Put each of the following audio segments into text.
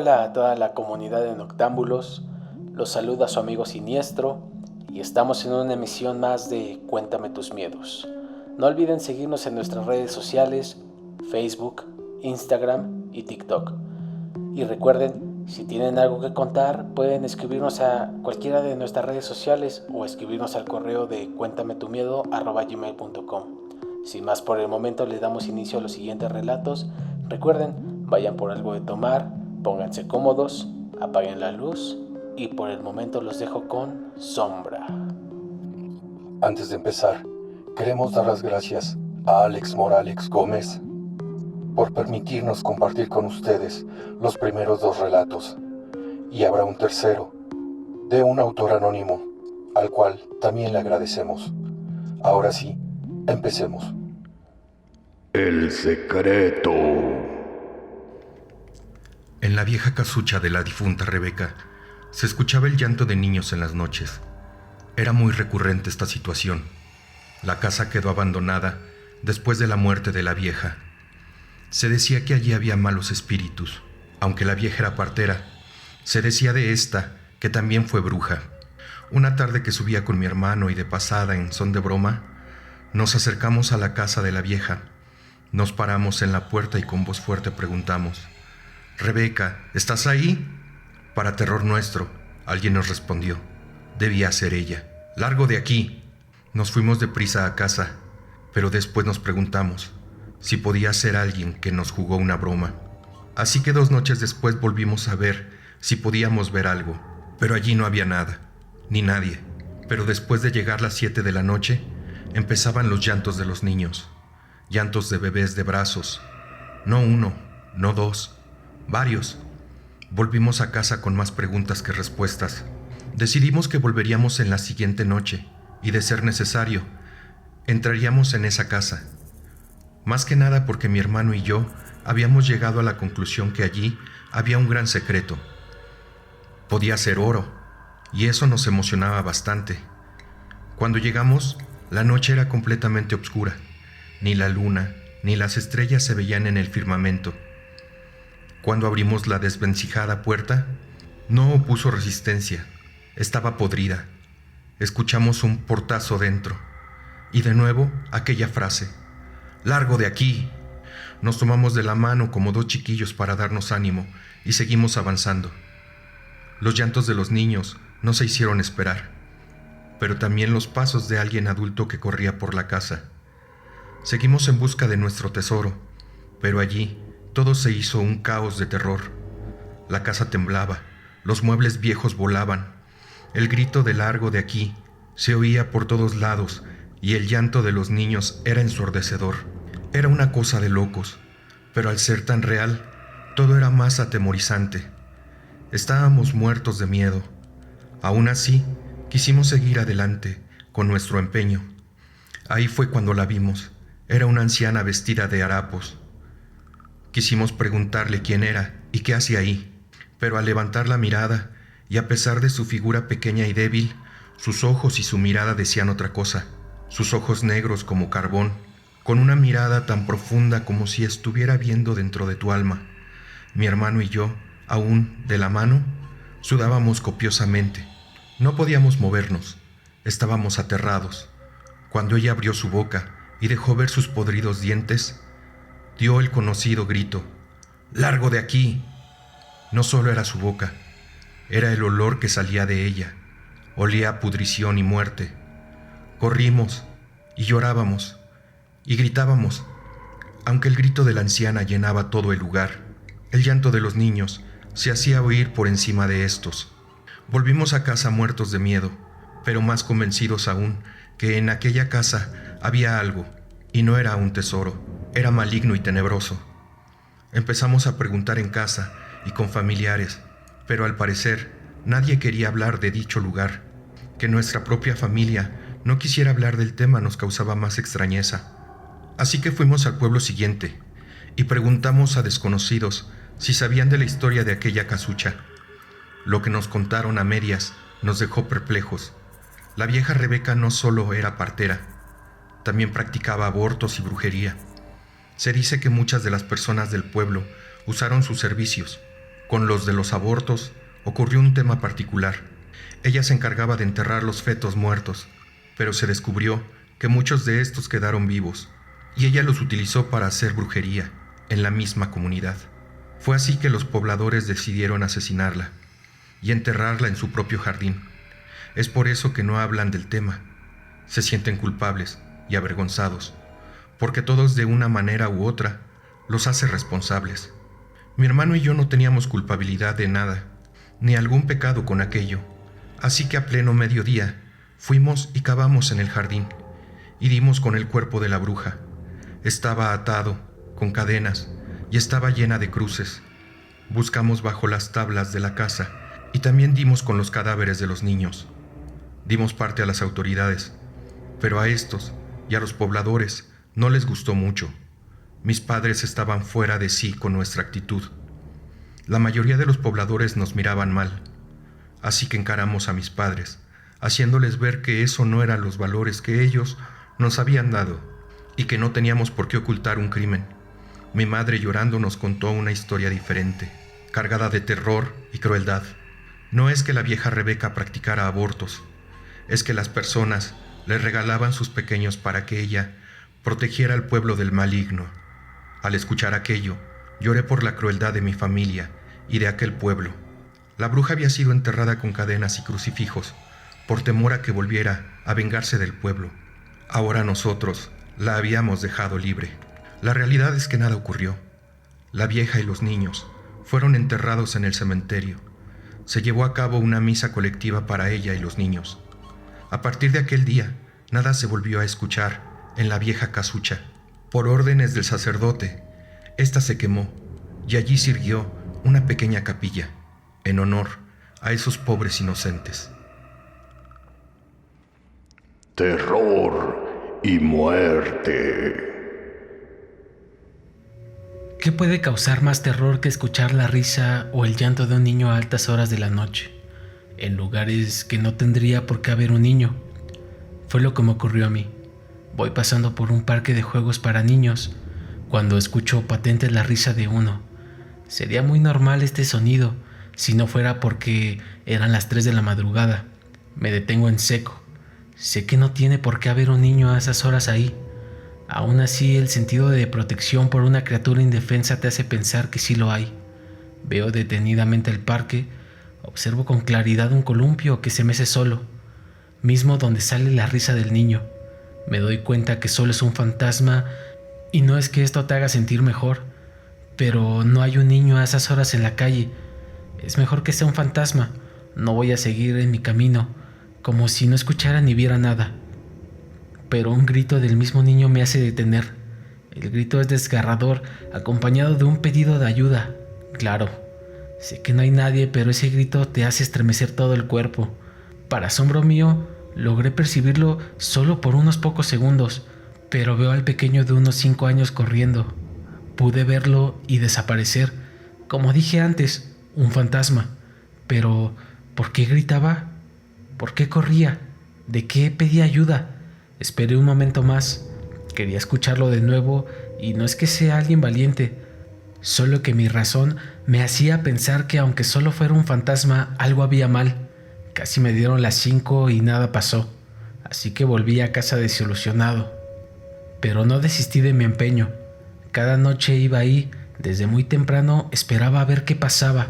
Hola a toda la comunidad de Noctámbulos, los saluda su amigo Siniestro y estamos en una emisión más de Cuéntame tus miedos. No olviden seguirnos en nuestras redes sociales, Facebook, Instagram y TikTok. Y recuerden, si tienen algo que contar, pueden escribirnos a cualquiera de nuestras redes sociales o escribirnos al correo de cuéntametumiedo@gmail.com. Sin más por el momento, les damos inicio a los siguientes relatos. Recuerden, vayan por algo de tomar, pónganse cómodos, apaguen la luz y por el momento los dejo con Sombra. Antes de empezar, queremos dar las gracias a Alex Morales Gómez por permitirnos compartir con ustedes los primeros 2 relatos. Y habrá un tercero, de un autor anónimo, al cual también le agradecemos. Ahora sí, empecemos. El secreto. En la vieja casucha de la difunta Rebeca se escuchaba el llanto de niños en las noches. Era muy recurrente esta situación. La casa quedó abandonada después de la muerte de la vieja. Se decía que allí había malos espíritus. Aunque la vieja era partera, se decía de esta que también fue bruja. Una tarde que subía con mi hermano y de pasada en son de broma, nos acercamos a la casa de la vieja. Nos paramos en la puerta y con voz fuerte preguntamos: «Rebeca, ¿estás ahí?». Para terror nuestro, alguien nos respondió. Debía ser ella. «Largo de aquí». Nos fuimos deprisa a casa, pero después nos preguntamos si podía ser alguien que nos jugó una broma. Así que 2 noches después volvimos a ver si podíamos ver algo, pero allí no había nada, ni nadie. Pero después de llegar las 7 de la noche, empezaban los llantos de los niños. Llantos de bebés de brazos. No 1, no 2, varios. Volvimos a casa con más preguntas que respuestas. Decidimos que volveríamos en la siguiente noche y, de ser necesario, entraríamos en esa casa. Más que nada porque mi hermano y yo habíamos llegado a la conclusión que allí había un gran secreto. Podía ser oro, y eso nos emocionaba bastante. Cuando llegamos, la noche era completamente oscura. Ni la luna ni las estrellas se veían en el firmamento. Cuando abrimos la desvencijada puerta, no opuso resistencia. Estaba podrida. Escuchamos un portazo dentro. Y de nuevo aquella frase: «¡Largo de aquí!». Nos tomamos de la mano como 2 chiquillos para darnos ánimo y seguimos avanzando. Los llantos de los niños no se hicieron esperar, pero también los pasos de alguien adulto que corría por la casa. Seguimos en busca de nuestro tesoro, pero allí todo se hizo un caos de terror. La casa temblaba, los muebles viejos volaban, el grito de «largo de aquí» se oía por todos lados y el llanto de los niños era ensordecedor. Era una cosa de locos, pero al ser tan real, todo era más atemorizante. Estábamos muertos de miedo. Aún así, quisimos seguir adelante con nuestro empeño. Ahí fue cuando la vimos. Era una anciana vestida de harapos. Quisimos preguntarle quién era y qué hacía ahí, pero al levantar la mirada, y a pesar de su figura pequeña y débil, sus ojos y su mirada decían otra cosa. Sus ojos negros como carbón, con una mirada tan profunda como si estuviera viendo dentro de tu alma. Mi hermano y yo, aún de la mano, sudábamos copiosamente. No podíamos movernos. Estábamos aterrados. Cuando ella abrió su boca y dejó ver sus podridos dientes, dio el conocido grito: «¡Largo de aquí!». No solo era su boca, era el olor que salía de ella. Olía a pudrición y muerte. Corrimos y llorábamos y gritábamos, aunque el grito de la anciana llenaba todo el lugar. El llanto de los niños se hacía oír por encima de estos. Volvimos a casa muertos de miedo, pero más convencidos aún que en aquella casa había algo, y no era un tesoro, era maligno y tenebroso. Empezamos a preguntar en casa y con familiares, pero al parecer nadie quería hablar de dicho lugar. Que nuestra propia familia no quisiera hablar del tema nos causaba más extrañeza. Así que fuimos al pueblo siguiente y preguntamos a desconocidos si sabían de la historia de aquella casucha. Lo que nos contaron a medias nos dejó perplejos. La vieja Rebeca no solo era partera, también practicaba abortos y brujería. Se dice que muchas de las personas del pueblo usaron sus servicios, Con los de los abortos ocurrió un tema particular. Ella se encargaba de enterrar los fetos muertos, pero se descubrió que muchos de estos quedaron vivos, y ella los utilizó para hacer brujería en la misma comunidad. Fue así que los pobladores decidieron asesinarla y enterrarla en su propio jardín. Es por eso que no hablan del tema. Se sienten culpables y avergonzados, porque todos de una manera u otra los hace responsables. Mi hermano y yo no teníamos culpabilidad de nada, ni algún pecado con aquello, así que a pleno mediodía fuimos y cavamos en el jardín, y dimos con el cuerpo de la bruja. Estaba atado, con cadenas, y estaba llena de cruces. Buscamos bajo las tablas de la casa, y también dimos con los cadáveres de los niños. Dimos parte a las autoridades, pero a estos y a los pobladores no les gustó mucho. Mis padres estaban fuera de sí con nuestra actitud. La mayoría de los pobladores nos miraban mal, así que encaramos a mis padres, haciéndoles ver que eso no eran los valores que ellos nos habían dado y que no teníamos por qué ocultar un crimen. Mi madre llorando nos contó una historia diferente, cargada de terror y crueldad. No es que la vieja Rebeca practicara abortos, es que las personas le regalaban sus pequeños para que ella protegiera al pueblo del maligno. Al escuchar aquello, lloré por la crueldad de mi familia y de aquel pueblo. La bruja había sido enterrada con cadenas y crucifijos, por temor a que volviera a vengarse del pueblo. Ahora nosotros la habíamos dejado libre. La realidad es que nada ocurrió. La vieja y los niños fueron enterrados en el cementerio. Se llevó a cabo una misa colectiva para ella y los niños. A partir de aquel día, nada se volvió a escuchar en la vieja casucha. Por órdenes del sacerdote, esta se quemó y allí sirvió una pequeña capilla en honor a esos pobres inocentes. Terror y muerte. ¿Qué puede causar más terror que escuchar la risa o el llanto de un niño a altas horas de la noche, en lugares que no tendría por qué haber un niño? Fue lo que me ocurrió a mí. Voy pasando por un parque de juegos para niños, cuando escucho patente la risa de uno. Sería muy normal este sonido, si no fuera porque eran las 3 de la madrugada. Me detengo en seco. Sé que no tiene por qué haber un niño a esas horas ahí. Aún así, el sentido de protección por una criatura indefensa te hace pensar que sí lo hay. Veo detenidamente el parque, observo con claridad un columpio que se mece solo, mismo donde sale la risa del niño. Me doy cuenta que solo es un fantasma y no es que esto te haga sentir mejor, pero no hay un niño a esas horas en la calle. Es mejor que sea un fantasma. No voy a seguir en mi camino, como si no escuchara ni viera nada. Pero un grito del mismo niño me hace detener. El grito es desgarrador, acompañado de un pedido de ayuda. Claro, sé que no hay nadie, pero ese grito te hace estremecer todo el cuerpo. Para asombro mío, logré percibirlo solo por unos pocos segundos, pero veo al pequeño de unos 5 años corriendo. Pude verlo y desaparecer. Como dije antes, un fantasma. Pero, ¿por qué gritaba? ¿Por qué corría? ¿De qué pedía ayuda? Esperé un momento más. Quería escucharlo de nuevo y no es que sea alguien valiente, solo que mi razón me hacía pensar que aunque solo fuera un fantasma, algo había mal. Casi me dieron las 5 y nada pasó, así que volví a casa desilusionado. Pero no desistí de mi empeño. Cada noche iba ahí, desde muy temprano esperaba a ver qué pasaba,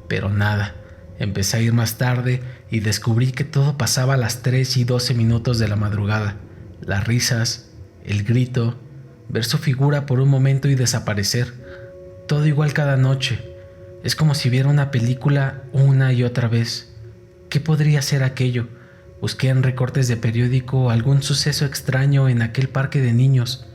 pero nada. Empecé a ir más tarde y descubrí que todo pasaba a las 3:12 de la madrugada. Las risas, el grito, ver su figura por un momento y desaparecer. Todo igual cada noche. Es como si viera una película una y otra vez. ¿Qué podría ser aquello? Busqué en recortes de periódico algún suceso extraño en aquel parque de niños.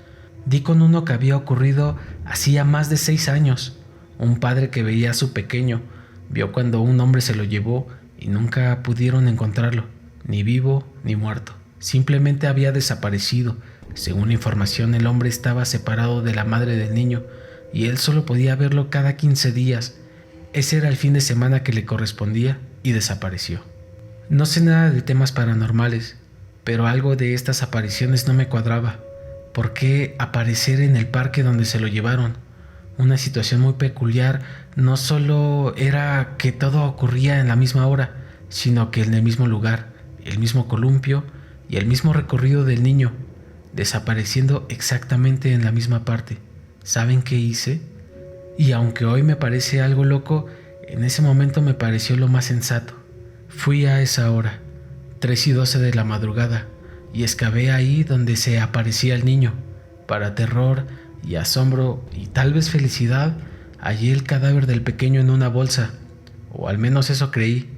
Di con uno que había ocurrido hacía más de 6 años. Un padre que veía a su pequeño vio cuando un hombre se lo llevó y nunca pudieron encontrarlo, ni vivo ni muerto. Simplemente había desaparecido. Según la información, el hombre estaba separado de la madre del niño y él solo podía verlo cada 15 días. Ese era el fin de semana que le correspondía y desapareció. No sé nada de temas paranormales, pero algo de estas apariciones no me cuadraba. ¿Por qué aparecer en el parque donde se lo llevaron? Una situación muy peculiar no solo era que todo ocurría en la misma hora, sino que en el mismo lugar, el mismo columpio y el mismo recorrido del niño, desapareciendo exactamente en la misma parte. ¿Saben qué hice? Y aunque hoy me parece algo loco, en ese momento me pareció lo más sensato. Fui a esa hora, 3:12 de la madrugada, y excavé ahí donde se aparecía el niño. Para terror y asombro y tal vez felicidad, hallé el cadáver del pequeño en una bolsa, o al menos eso creí.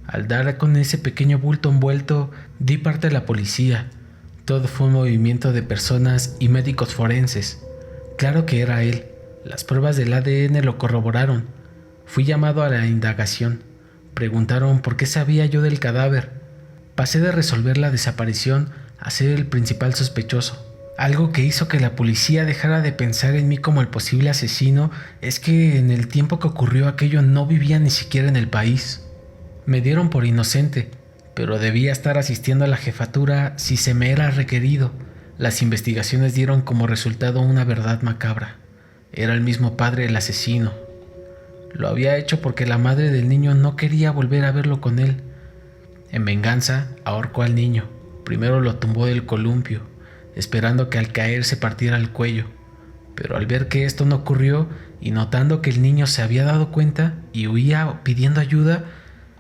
Al dar con ese pequeño bulto envuelto, di parte a la policía. Todo fue un movimiento de personas y médicos forenses. Claro que era él. Las pruebas del ADN lo corroboraron. Fui llamado a la indagación. Preguntaron por qué sabía yo del cadáver. Pasé de resolver la desaparición a ser el principal sospechoso. Algo que hizo que la policía dejara de pensar en mí como el posible asesino es que en el tiempo que ocurrió aquello no vivía ni siquiera en el país. Me dieron por inocente, pero debía estar asistiendo a la jefatura si se me era requerido. Las investigaciones dieron como resultado una verdad macabra. Era el mismo padre el asesino. Lo había hecho porque la madre del niño no quería volver a verlo con él. En venganza, ahorcó al niño. Primero lo tumbó del columpio, esperando que al caer se partiera el cuello. Pero al ver que esto no ocurrió y notando que el niño se había dado cuenta y huía pidiendo ayuda,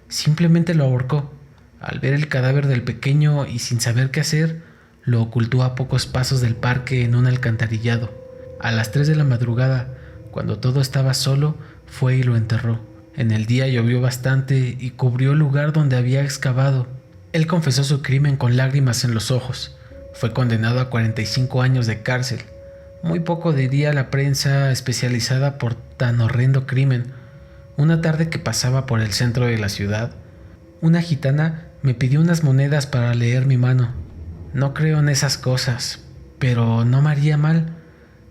simplemente lo ahorcó. Al ver el cadáver del pequeño y sin saber qué hacer, lo ocultó a pocos pasos del parque en un alcantarillado. A las 3 de la madrugada, cuando todo estaba solo, fue y lo enterró. En el día llovió bastante y cubrió el lugar donde había excavado. Él confesó su crimen con lágrimas en los ojos. Fue condenado a 45 años de cárcel. Muy poco diría la prensa especializada por tan horrendo crimen. Una tarde que pasaba por el centro de la ciudad, una gitana me pidió unas monedas para leer mi mano. No creo en esas cosas, pero no me haría mal.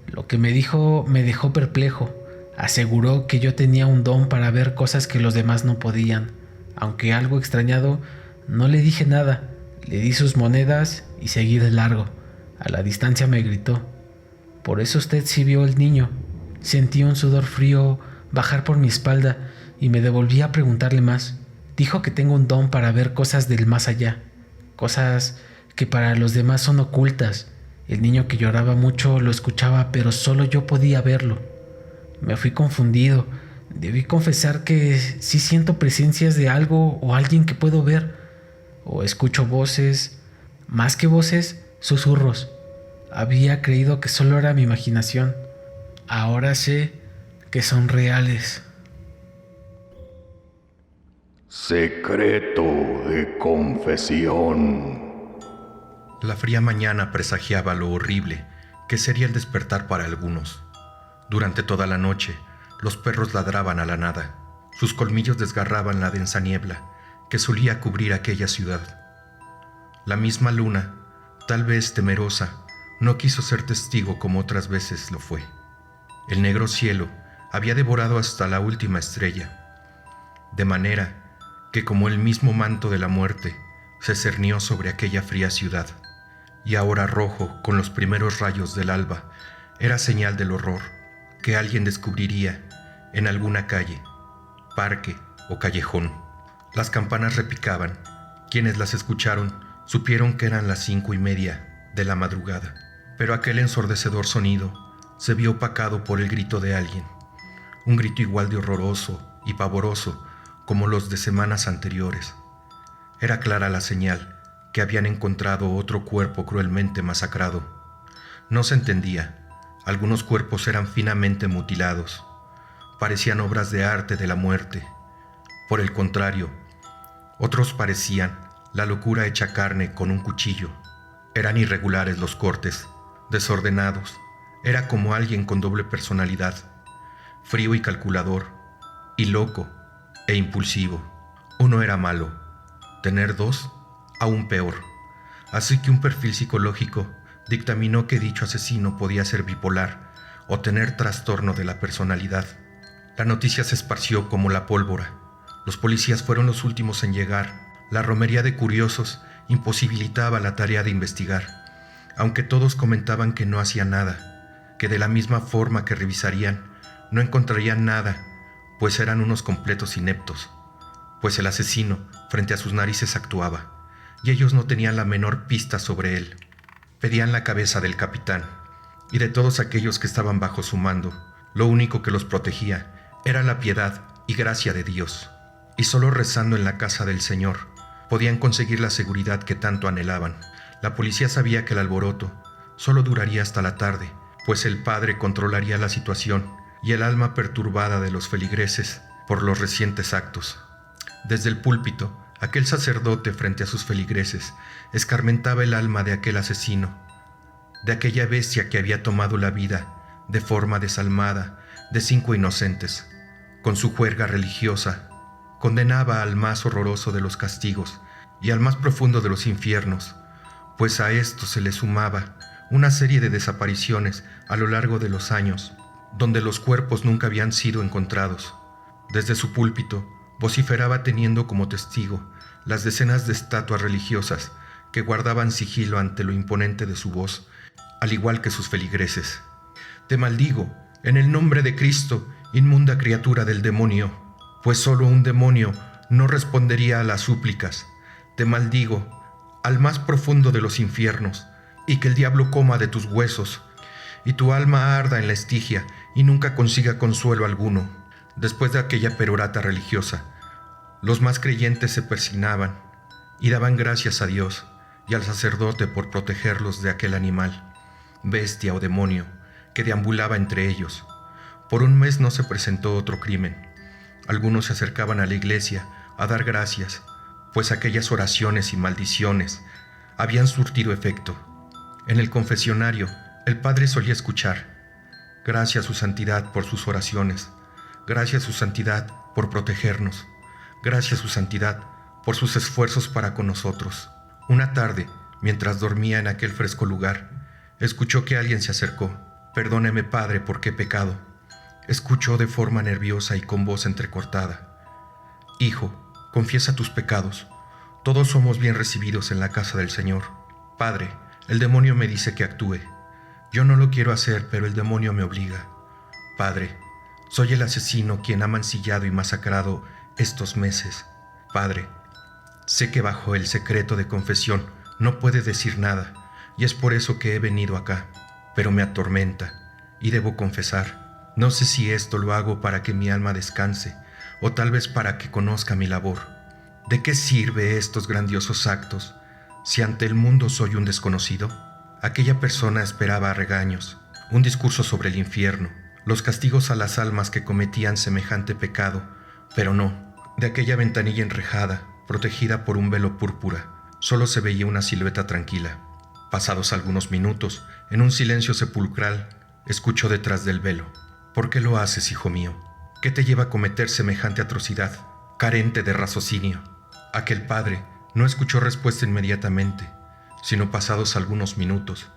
Lo que me dijo me dejó perplejo. Aseguró que yo tenía un don para ver cosas que los demás no podían. Aunque algo extrañado, no le dije nada. Le di sus monedas y seguí de largo. A la distancia me gritó: «Por eso usted sí vio al niño». Sentí un sudor frío bajar por mi espalda y me devolví a preguntarle más. Dijo que tengo un don para ver cosas del más allá, cosas que para los demás son ocultas. El niño que lloraba mucho lo escuchaba, pero solo yo podía verlo. Me fui confundido. Debí confesar que sí siento presencias de algo o alguien que puedo ver. O escucho voces, más que voces, susurros. Había creído que solo era mi imaginación. Ahora sé que son reales. Secreto de confesión. La fría mañana presagiaba lo horrible que sería el despertar para algunos. Durante toda la noche, los perros ladraban a la nada. Sus colmillos desgarraban la densa niebla que solía cubrir aquella ciudad. La misma luna, tal vez temerosa, no quiso ser testigo como otras veces lo fue. El negro cielo había devorado hasta la última estrella, de manera que como el mismo manto de la muerte se cernió sobre aquella fría ciudad, y ahora rojo con los primeros rayos del alba, era señal del horror que alguien descubriría en alguna calle, parque o callejón. Las campanas repicaban. Quienes las escucharon supieron que eran las 5:30 de la madrugada, pero aquel ensordecedor sonido se vio opacado por el grito de alguien, un grito igual de horroroso y pavoroso como los de semanas anteriores. Era clara la señal que habían encontrado otro cuerpo cruelmente masacrado. No se entendía. Algunos cuerpos eran finamente mutilados. Parecían obras de arte de la muerte. Por el contrario, otros parecían la locura hecha carne con un cuchillo. Eran irregulares los cortes, desordenados. Era como alguien con doble personalidad, frío y calculador, y loco e impulsivo. Uno era malo, tener dos, aún peor. Así que un perfil psicológico dictaminó que dicho asesino podía ser bipolar o tener trastorno de la personalidad. La noticia se esparció como la pólvora. Los policías fueron los últimos en llegar. La romería de curiosos imposibilitaba la tarea de investigar, aunque todos comentaban que no hacía nada, que de la misma forma que revisarían no encontrarían nada, pues eran unos completos ineptos, pues el asesino frente a sus narices actuaba, y ellos no tenían la menor pista sobre él. Pedían la cabeza del capitán, y de todos aquellos que estaban bajo su mando, lo único que los protegía era la piedad y gracia de Dios, y solo rezando en la casa del Señor podían conseguir la seguridad que tanto anhelaban. La policía sabía que el alboroto solo duraría hasta la tarde, pues el padre controlaría la situación y el alma perturbada de los feligreses por los recientes actos. Desde el púlpito, aquel sacerdote frente a sus feligreses escarmentaba el alma de aquel asesino, de aquella bestia que había tomado la vida de forma desalmada de 5 inocentes. Con su juerga religiosa, condenaba al más horroroso de los castigos y al más profundo de los infiernos, pues a esto se le sumaba una serie de desapariciones a lo largo de los años, donde los cuerpos nunca habían sido encontrados. Desde su púlpito, vociferaba teniendo como testigo las decenas de estatuas religiosas que guardaban sigilo ante lo imponente de su voz, al igual que sus feligreses. Te maldigo, en el nombre de Cristo, inmunda criatura del demonio, pues solo un demonio no respondería a las súplicas. Te maldigo, al más profundo de los infiernos, y que el diablo coma de tus huesos, y tu alma arda en la estigia y nunca consiga consuelo alguno. Después de aquella perorata religiosa, los más creyentes se persignaban y daban gracias a Dios y al sacerdote por protegerlos de aquel animal, bestia o demonio, que deambulaba entre ellos. Por un mes no se presentó otro crimen. Algunos se acercaban a la iglesia a dar gracias, pues aquellas oraciones y maldiciones habían surtido efecto. En el confesionario, el padre solía escuchar: gracias su santidad por sus oraciones, gracias su santidad por protegernos, gracias su santidad por sus esfuerzos para con nosotros. Una tarde, mientras dormía en aquel fresco lugar, escuchó que alguien se acercó. Perdóneme, padre, porque he pecado. Escuchó de forma nerviosa y con voz entrecortada: Hijo, confiesa tus pecados. Todos somos bien recibidos en la casa del Señor. Padre, el demonio me dice que actúe. Yo no lo quiero hacer, pero el demonio me obliga. Padre, soy el asesino quien ha mancillado y masacrado estos meses. Padre, sé que bajo el secreto de confesión no puede decir nada, y es por eso que he venido acá, pero me atormenta, y debo confesar. No sé si esto lo hago para que mi alma descanse, o tal vez para que conozca mi labor. ¿De qué sirve estos grandiosos actos si ante el mundo soy un desconocido? Aquella persona esperaba a regaños, un discurso sobre el infierno, los castigos a las almas que cometían semejante pecado, pero no. De aquella ventanilla enrejada, protegida por un velo púrpura, solo se veía una silueta tranquila. Pasados algunos minutos, en un silencio sepulcral, escuchó detrás del velo: ¿Por qué lo haces, hijo mío? ¿Qué te lleva a cometer semejante atrocidad, carente de raciocinio? Aquel padre no escuchó respuesta inmediatamente, sino pasados algunos minutos,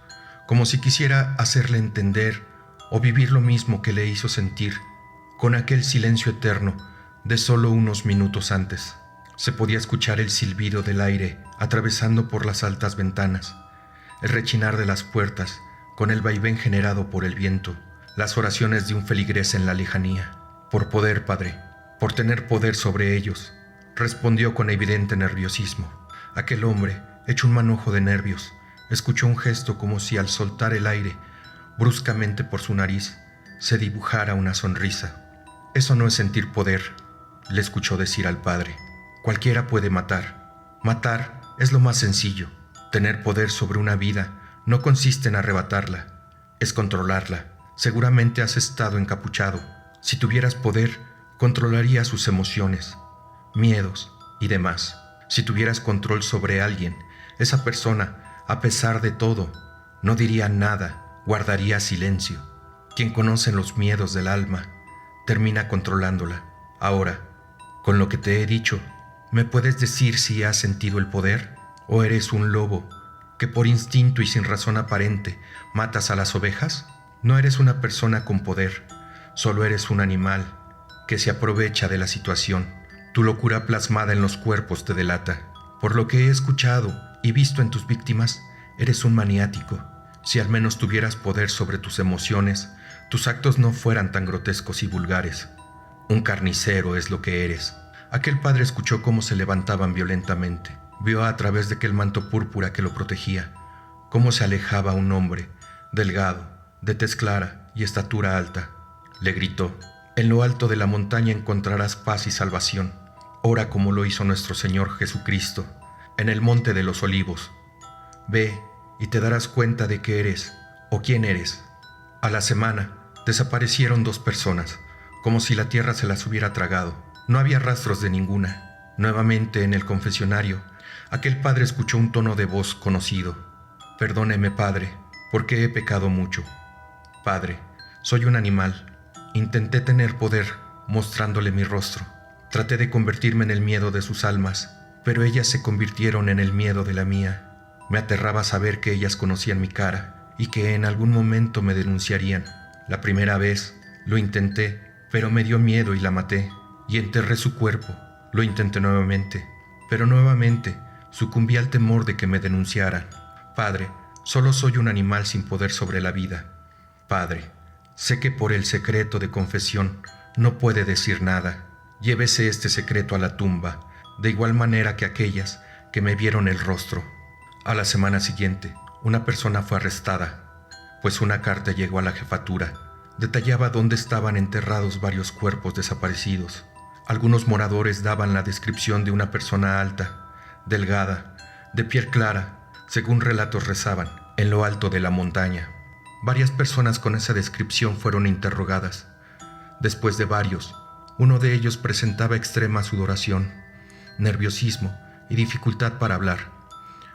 como si quisiera hacerle entender o vivir lo mismo que le hizo sentir con aquel silencio eterno de solo unos minutos antes. Se podía escuchar el silbido del aire atravesando por las altas ventanas, el rechinar de las puertas con el vaivén generado por el viento, las oraciones de un feligrés en la lejanía. Por poder, padre, por tener poder sobre ellos, respondió con evidente nerviosismo. Aquel hombre, hecho un manojo de nervios, escuchó un gesto como si al soltar el aire bruscamente por su nariz se dibujara una sonrisa. Eso no es sentir poder, le escuchó decir al padre. Cualquiera puede matar. Matar es lo más sencillo. Tener poder sobre una vida no consiste en arrebatarla, es controlarla. Seguramente has estado encapuchado. Si tuvieras poder, controlarías sus emociones, miedos y demás. Si tuvieras control sobre alguien, esa persona, a pesar de todo, no diría nada, guardaría silencio. Quien conoce los miedos del alma, termina controlándola. Ahora, con lo que te he dicho, ¿me puedes decir si has sentido el poder? ¿O eres un lobo que por instinto y sin razón aparente matas a las ovejas? No eres una persona con poder, solo eres un animal que se aprovecha de la situación. Tu locura plasmada en los cuerpos te delata. Por lo que he escuchado y visto en tus víctimas, eres un maniático. Si al menos tuvieras poder sobre tus emociones, tus actos no fueran tan grotescos y vulgares. Un carnicero es lo que eres. Aquel padre escuchó cómo se levantaban violentamente. Vio a través de aquel manto púrpura que lo protegía, cómo se alejaba un hombre, delgado, de tez clara y estatura alta. Le gritó: en lo alto de la montaña encontrarás paz y salvación. Ora como lo hizo nuestro Señor Jesucristo, en el monte de los olivos. Ve y te darás cuenta de qué eres o quién eres. A la semana desaparecieron 2 personas, como si la tierra se las hubiera tragado. No había rastros de ninguna. Nuevamente en el confesionario, aquel padre escuchó un tono de voz conocido. Perdóneme, padre, porque he pecado mucho. Padre, soy un animal. Intenté tener poder mostrándole mi rostro. Traté de convertirme en el miedo de sus almas, pero ellas se convirtieron en el miedo de la mía. Me aterraba saber que ellas conocían mi cara y que en algún momento me denunciarían. La primera vez lo intenté, pero me dio miedo y la maté, y enterré su cuerpo. Lo intenté nuevamente, pero nuevamente sucumbí al temor de que me denunciaran. Padre, solo soy un animal sin poder sobre la vida. Padre, sé que por el secreto de confesión no puede decir nada. Llévese este secreto a la tumba, de igual manera que aquellas que me vieron el rostro. A la semana siguiente, una persona fue arrestada, pues una carta llegó a la jefatura. Detallaba dónde estaban enterrados varios cuerpos desaparecidos. Algunos moradores daban la descripción de una persona alta, delgada, de piel clara, según relatos rezaban, en lo alto de la montaña. Varias personas con esa descripción fueron interrogadas. Después de varios, uno de ellos presentaba extrema sudoración, nerviosismo y dificultad para hablar.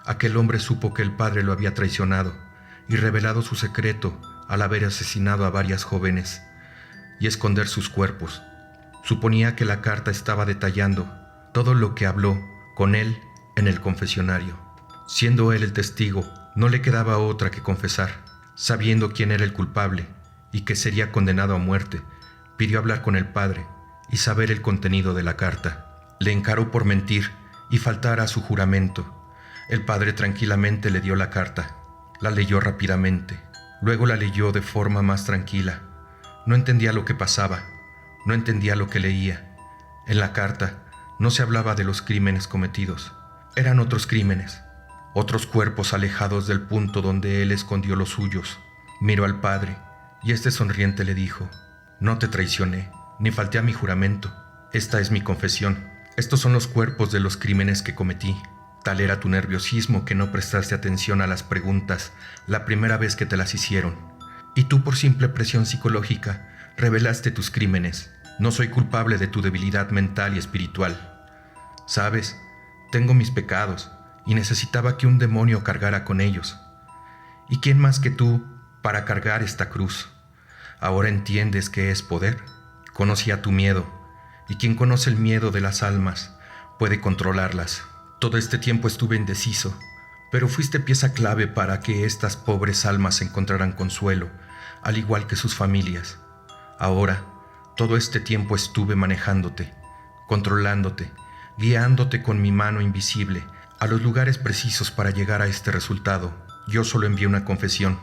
Aquel hombre supo que el padre lo había traicionado y revelado su secreto al haber asesinado a varias jóvenes y esconder sus cuerpos. Suponía que la carta estaba detallando todo lo que habló con él en el confesionario. Siendo él el testigo, no le quedaba otra que confesar. Sabiendo quién era el culpable y que sería condenado a muerte, pidió hablar con el padre y saber el contenido de la carta. Le encaró por mentir y faltar a su juramento. El padre tranquilamente le dio la carta. La leyó rápidamente. Luego la leyó de forma más tranquila. No entendía lo que pasaba. No entendía lo que leía. En la carta no se hablaba de los crímenes cometidos. Eran otros crímenes. Otros cuerpos alejados del punto donde él escondió los suyos. Miró al padre y este sonriente le dijo: no te traicioné, ni falté a mi juramento. Esta es mi confesión. Estos son los cuerpos de los crímenes que cometí. Tal era tu nerviosismo que no prestaste atención a las preguntas la primera vez que te las hicieron. Y tú, por simple presión psicológica, revelaste tus crímenes. No soy culpable de tu debilidad mental y espiritual. Sabes, tengo mis pecados y necesitaba que un demonio cargara con ellos. ¿Y quién más que tú para cargar esta cruz? ¿Ahora entiendes qué es poder? Conocía tu miedo, y quien conoce el miedo de las almas puede controlarlas. Todo este tiempo estuve indeciso, pero fuiste pieza clave para que estas pobres almas encontraran consuelo, al igual que sus familias. Ahora, todo este tiempo estuve manejándote, controlándote, guiándote con mi mano invisible a los lugares precisos para llegar a este resultado. Yo solo envié una confesión.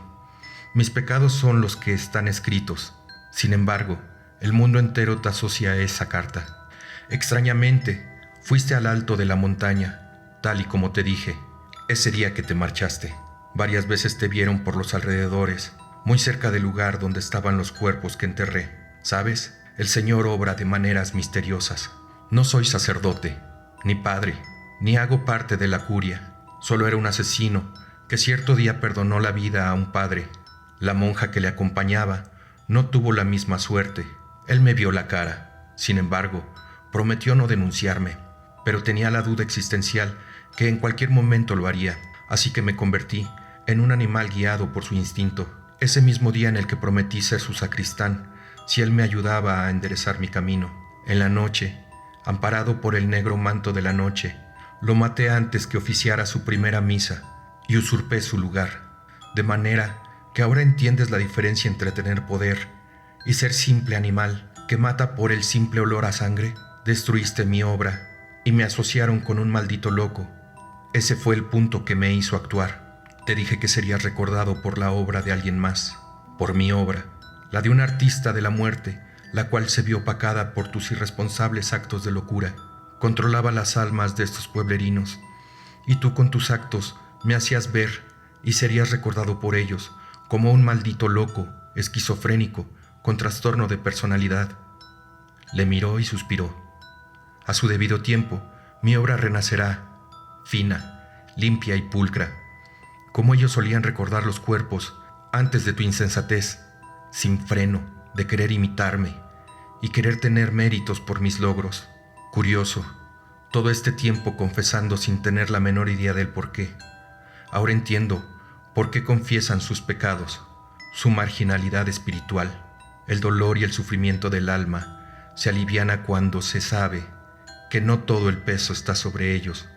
Mis pecados son los que están escritos. Sin embargo, el mundo entero te asocia a esa carta. Extrañamente, fuiste al alto de la montaña, tal y como te dije, ese día que te marchaste. Varias veces te vieron por los alrededores, muy cerca del lugar donde estaban los cuerpos que enterré. ¿Sabes? El Señor obra de maneras misteriosas. No soy sacerdote, ni padre, ni hago parte de la curia. Solo era un asesino que cierto día perdonó la vida a un padre. La monja que le acompañaba no tuvo la misma suerte. Él me vio la cara. Sin embargo, prometió no denunciarme, pero tenía la duda existencial que en cualquier momento lo haría, así que me convertí en un animal guiado por su instinto. Ese mismo día en el que prometí ser su sacristán, si él me ayudaba a enderezar mi camino. En la noche, amparado por el negro manto de la noche, lo maté antes que oficiara su primera misa y usurpé su lugar. De manera que ahora entiendes la diferencia entre tener poder y ser simple animal que mata por el simple olor a sangre. Destruiste mi obra y me asociaron con un maldito loco. Ese fue el punto que me hizo actuar. Te dije que serías recordado por la obra de alguien más, por mi obra, la de un artista de la muerte, la cual se vio opacada por tus irresponsables actos de locura. Controlaba las almas de estos pueblerinos, y tú con tus actos me hacías ver y serías recordado por ellos como un maldito loco, esquizofrénico, con trastorno de personalidad. Le miró y suspiró. A su debido tiempo, mi obra renacerá, fina, limpia y pulcra, como ellos solían recordar los cuerpos antes de tu insensatez, sin freno, de querer imitarme y querer tener méritos por mis logros. Curioso, todo este tiempo confesando sin tener la menor idea del por qué. Ahora entiendo por qué confiesan sus pecados, su marginalidad espiritual. El dolor y el sufrimiento del alma se aliviana cuando se sabe que no todo el peso está sobre ellos,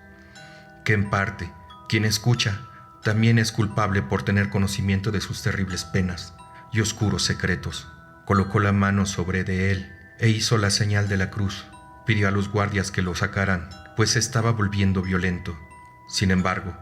que en parte quien escucha también es culpable por tener conocimiento de sus terribles penas y oscuros secretos. Colocó la mano sobre de él e hizo la señal de la cruz. Pidió a los guardias que lo sacaran, pues se estaba volviendo violento. Sin embargo,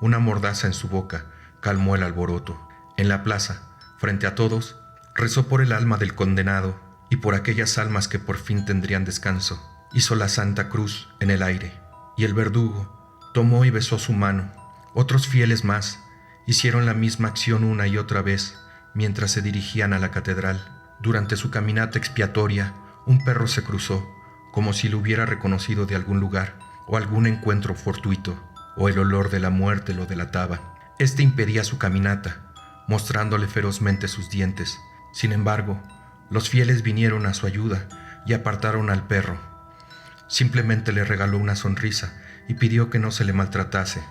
una mordaza en su boca calmó el alboroto. En la plaza, frente a todos, rezó por el alma del condenado y por aquellas almas que por fin tendrían descanso. Hizo la Santa Cruz en el aire, y el verdugo tomó y besó su mano. Otros fieles más hicieron la misma acción una y otra vez mientras se dirigían a la catedral. Durante su caminata expiatoria, un perro se cruzó, como si lo hubiera reconocido de algún lugar, o algún encuentro fortuito, o el olor de la muerte lo delataba. Este impedía su caminata, mostrándole ferozmente sus dientes. Sin embargo, los fieles vinieron a su ayuda y apartaron al perro. Simplemente le regaló una sonrisa y pidió que no se le maltratase,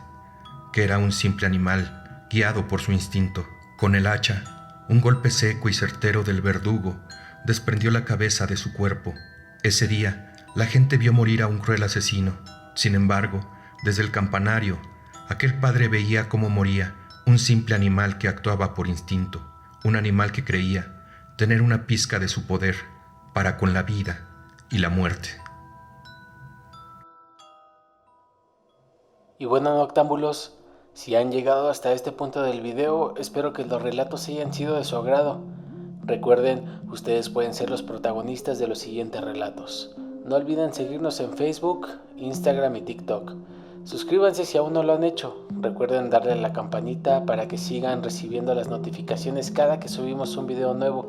que era un simple animal, guiado por su instinto. Con el hacha, un golpe seco y certero del verdugo desprendió la cabeza de su cuerpo. Ese día, la gente vio morir a un cruel asesino. Sin embargo, desde el campanario, aquel padre veía cómo moría un simple animal que actuaba por instinto, un animal que creía tener una pizca de su poder para con la vida y la muerte. Y bueno, noctámbulos, si han llegado hasta este punto del video, espero que los relatos hayan sido de su agrado. Recuerden, ustedes pueden ser los protagonistas de los siguientes relatos. No olviden seguirnos en Facebook, Instagram y TikTok. Suscríbanse si aún no lo han hecho. Recuerden darle a la campanita para que sigan recibiendo las notificaciones cada que subimos un video nuevo.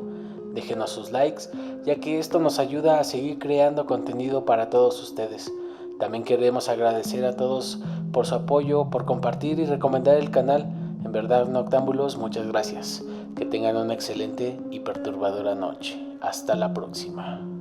Déjenos sus likes, ya que esto nos ayuda a seguir creando contenido para todos ustedes. También queremos agradecer a todos por su apoyo, por compartir y recomendar el canal. En verdad, noctámbulos, muchas gracias. Que tengan una excelente y perturbadora noche. Hasta la próxima.